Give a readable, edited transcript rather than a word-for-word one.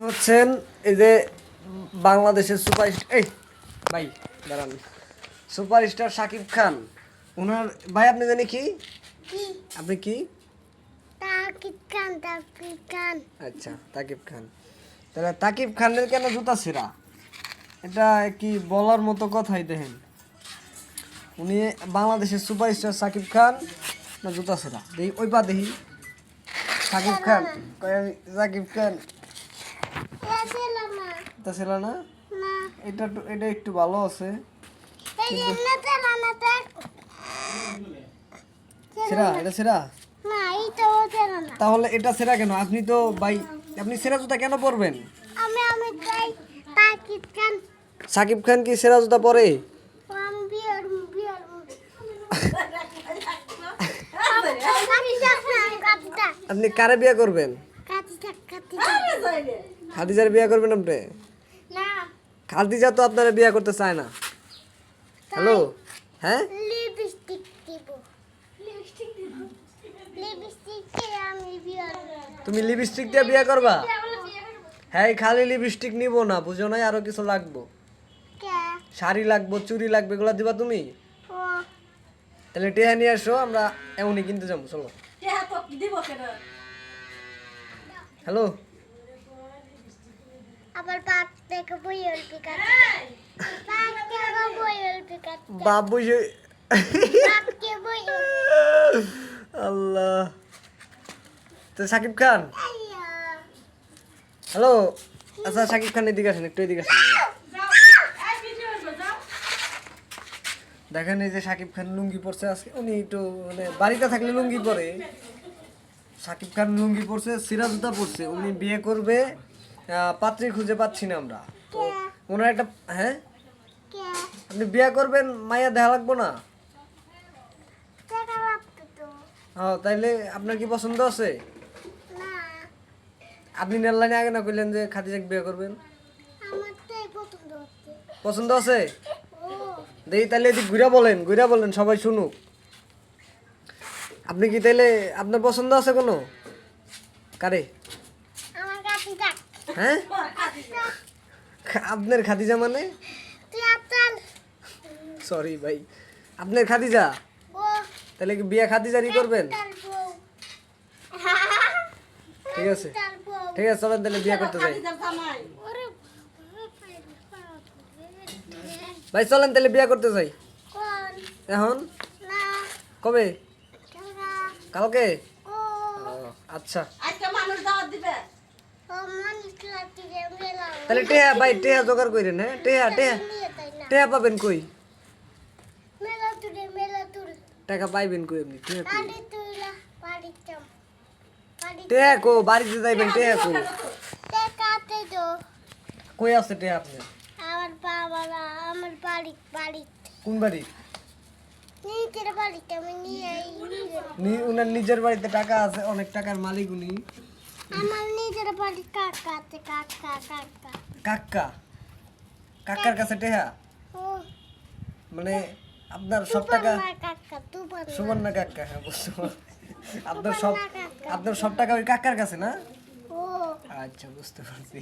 হচ্ছেন এই যে বাংলাদেশের সুপারস্টার এই ভাই দাঁড়ান সুপারস্টার শাকিব খান ওনার ভাই আপনি জানি কি আপনি কি তাকিব খান আচ্ছা তাকিব খান তাহলে তাকিব খানের কেন জুতা ছেঁড়া এটা কি বলার মতো কথাই দেখেন উনি বাংলাদেশের সুপারস্টার শাকিব খান না জুতা ছেঁড়া দেখি ওই পা দেখি শাকিব খান শাকিব খান তা ছিল না এটা একটু ভালো আছে সেরা এটা সেরা তাহলে এটা সেরা কেন আপনি তো ভাই আপনি সেরা জুতা কেন পরবেন সাকিব খান কি সেরা জুতা পরে আপনি কারে বিয়ে করবেন খাদিজার বিয়ে করবেন আপনি খাদিজা তো আপনারা বিয়ে করতে চায় না হ্যালো হ্যাঁ তুমি লিপস্টিক দিয়ে বিয়ে করবা হ্যাঁ খালি লিপস্টিক নিব না বুঝো নাই আরো কিছু লাগবো শাড়ি লাগবো চুড়ি লাগবে এগুলা দিবা তুমি তাহলে টেহা নিয়ে আসো আমরা এমনই কিনতে যাবো চলো হ্যালো আবার পাক থেকে বই অল্পি কাটতে পাক থেকে বই অল্পি কাটতে বাবু পাক কে বই আল্লাহ তো সাকিব খান হ্যালো আচ্ছা সাকিব খান এদিকে আসেন একটু এদিকে আসেন দেখেন এই যে সাকিব খান লুঙ্গি পরছে আজকে উনি একটু মানে বাড়িতে থাকলে লুঙ্গি পরে সাকিব খান লুঙ্গি পরছে সিরা জুতা পরছে উনি বিয়ে করবে পাত্রী খুঁজে পাচ্ছি না আমরা তো ওনার একটা হ্যাঁ আপনি বিয়ে করবেন মাইয়া দেখা লাগবো না হ্যাঁ তাইলে আপনার কি পছন্দ আছে আপনি নেললাইনে আগে না কইলেন যে খাদিজাকে বিয়ে করবেন পছন্দ আছে দেখি তাহলে এদিক ঘুরা বলেন সবাই শুনুক আপনি কি তাইলে আপনার পছন্দ আছে কোনো কারে হ্যাঁ আপনার খাদিজা মানে সরি ভাই আপনার খাদিজা তাহলে কি বিয়ে খাদিজারই করবেন ঠিক আছে চলেন তাহলে বিয়ে করতে যাই ভাই চলেন তাহলে বিয়ে করতে যাই এখন কবে কালকে আচ্ছা তাহলে টেহা ভাই টেহা জোগাড় করেন হ্যাঁ টেহা পাবেন কই টাকা পাইবেন কই আপনি টেহা কো বাড়িতে যাইবেন টেহা কো কই আছে টেহা আপনি কোন বাড়ি উনার নিজের বাড়িতে টাকা আছে অনেক টাকার মালিক উনি আমার নিজের বাড়ি কাকা আছে কাকার কাছে টেহা মানে আপনার সব টাকা সুবর্ণা কাকা হ্যাঁ বুঝতে আপনার সব টাকা ওই কাকার কাছে না আচ্ছা বুঝতে পারছি